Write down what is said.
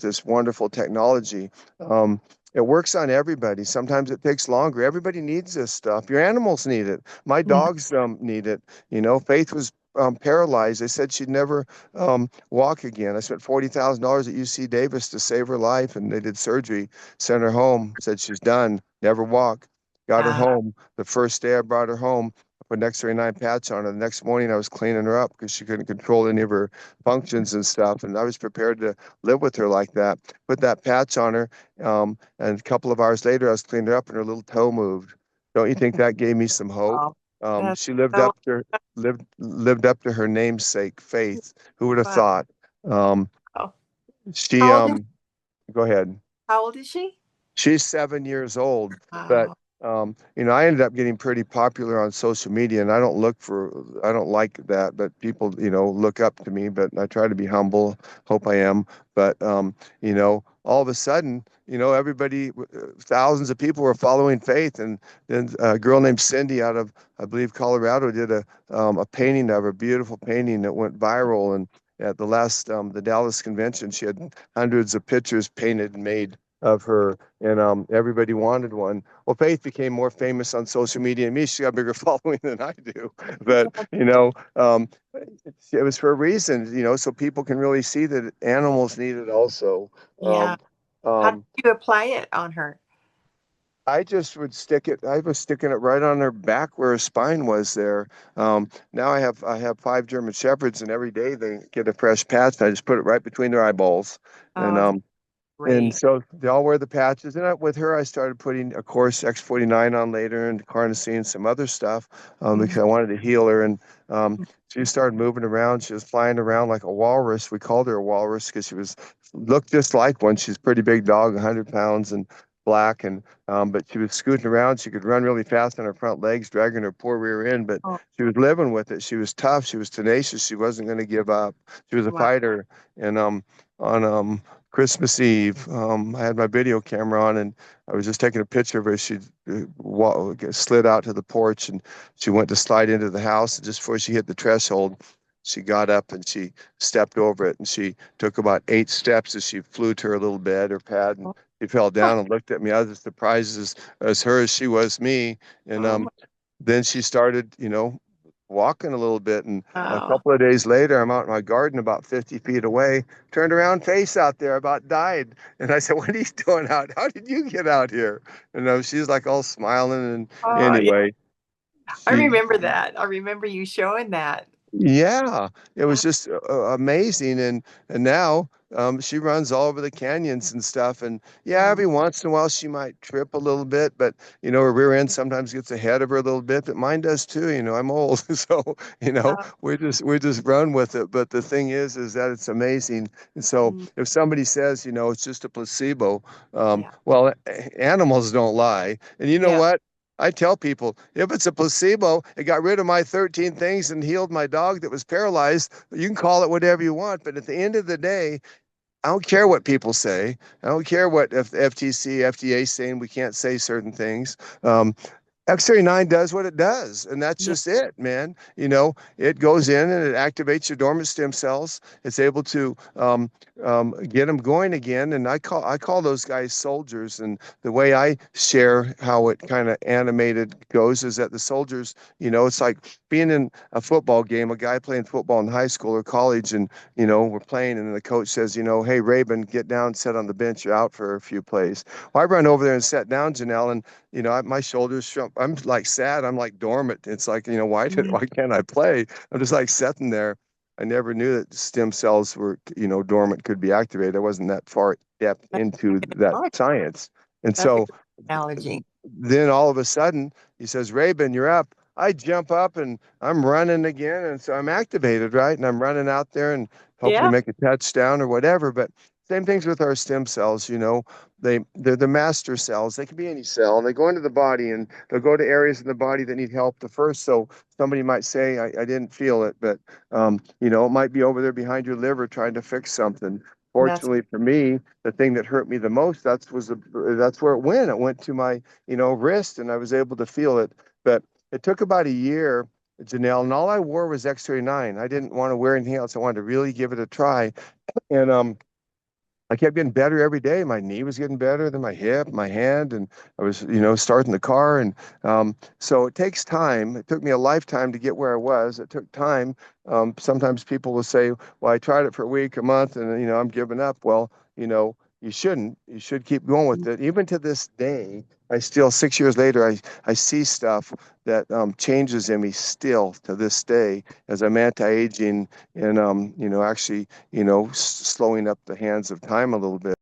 this wonderful technology. It works on everybody. Sometimes it takes longer. Everybody needs this stuff. Your animals need it. My Mhm. dogs need it. Faith was paralyzed. They said she'd never walk again. I spent $40,000 at UC Davis to save her life, and they did surgery, sent her home, said she's done, never walk. Got her Uh, home. The first day I brought her home, I put an X-ray 9 patch on her. The next morning I was cleaning her up because she couldn't control any of her functions and stuff. And I was prepared to live with her like that. Put that patch on her, and a couple of hours later I was cleaning her up and her little toe moved. Don't you think that gave me some hope? oh, that's She lived so up to lived up to her namesake, Faith. Who would have wow. thought? Um, she How old is Go ahead. how old is she? She's 7 years old, but Wow. I ended up getting pretty popular on social media, and I don't like that, but people, look up to me, but I try to be humble, hope I am. But, all of a sudden, everybody, thousands of people were following Faith, and then a girl named Cindy out of, I believe, Colorado did a painting of her, beautiful painting that went viral, and at the Dallas convention, she had hundreds of pictures painted and made of her, and everybody wanted one. Well, Faith became more famous on social media than me. She got a bigger following than I do, but it was for a reason, so people can really see that animals need it also. Yeah. Um, How did um, you apply it on her? I just would stick it. I was sticking it right on her back where her spine was there. Now I have 5 German Shepherds, and every day they get a fresh patch. And I just put it right between their eyeballs, and Oh, that's great. so they all wear the patches. And with her, I started putting, of course, X49 on later and carnosine and some other stuff because Mhm. I wanted to heal her. And she started moving around. She was flying around like a walrus. We called her a walrus because she looked just like one. She's a pretty big dog, 100 pounds and black. And but she was scooting around. She could run really fast on her front legs, dragging her poor rear end. But Oh, she was living with it. She was tough. She was tenacious. She wasn't going to give up. She was a wow. fighter. And on Christmas Eve. I had my video camera on, and I was just taking a picture of her. She slid out to the porch, and she went to slide into the house. And just before she hit the threshold, she got up and she stepped over it, and she took about 8 steps as she flew to her little bed or pad, and she fell down and looked at me. I was as surprised as her as she was me. And Oh, my, then she started, walking a little bit. And a wow. couple of days later, I'm out in my garden about 50 feet away, turned around, face out there, about died. And I said, "What are you doing out? How did you get out here?" And she's like all smiling. And Oh, yeah. anyway, I she remember that. I remember you showing that. yeah, it was Wow. just amazing, and now she runs all over the canyons and stuff. And yeah, Mm, every once in a while she might trip a little bit, but her rear end sometimes gets ahead of her a little bit. But mine does too. I'm old, so oh, we just run with it. But the thing is that it's amazing. And so mm, if somebody says it's just a placebo, yeah. well, animals don't lie, and you know Yeah. what? I tell people if it's a placebo, it got rid of my 13 things and healed my dog that was paralyzed. You can call it whatever you want, but at the end of the day, I don't care what people say. I don't care what if FTC, FDA saying we can't say certain things. Um, X39 does what it does, and that's Yeah. just it, man. It goes in and it activates your dormant stem cells. It's able to get them going again, and I call those guys soldiers. And the way I share how it kind of animated goes is that the soldiers, it's like being in a football game, a guy playing football in high school or college, and we're playing, and the coach says, "Hey, Rabun, get down, sit on the bench. You're out for a few plays." Well, I run over there and sat down, Janelle, and my shoulders shrunk. I'm like sad. I'm like dormant. It's like, Mm, why can't I play? I'm just like sitting there. I never knew that stem cells were, dormant, could be activated. I wasn't that far depth that's into a good that analogy. science. And That's a so good analogy. then all of a sudden he says, "Rabin, you're up." I jump up and I'm running again. And so I'm activated, right? And I'm running out there and hopefully Yeah. make a touchdown or whatever. But same things with our stem cells, they're the master cells. They can be any cell. And they go into the body and they'll go to areas in the body that need help the first. So somebody might say, I didn't feel it, but it might be over there behind your liver trying to fix something. That's Fortunately for me, the thing that hurt me the most, that's where it went. It went to my, wrist, and I was able to feel it. But it took about a year, Janelle, and all I wore was X-ray 9. I didn't want to wear anything else. I wanted to really give it a try. And I kept getting better every day. My knee was getting better, then my hip, my hand, and I was, starting the car. And so it takes time. It took me a lifetime to get where I was. It took time. Sometimes people will say, well, I tried it for a week, a month, and, I'm giving up. Well, you shouldn't. You should keep going with it. Even to this day, I still, 6 years later, I see stuff that changes in me still to this day as I'm anti-aging and, actually, slowing up the hands of time a little bit.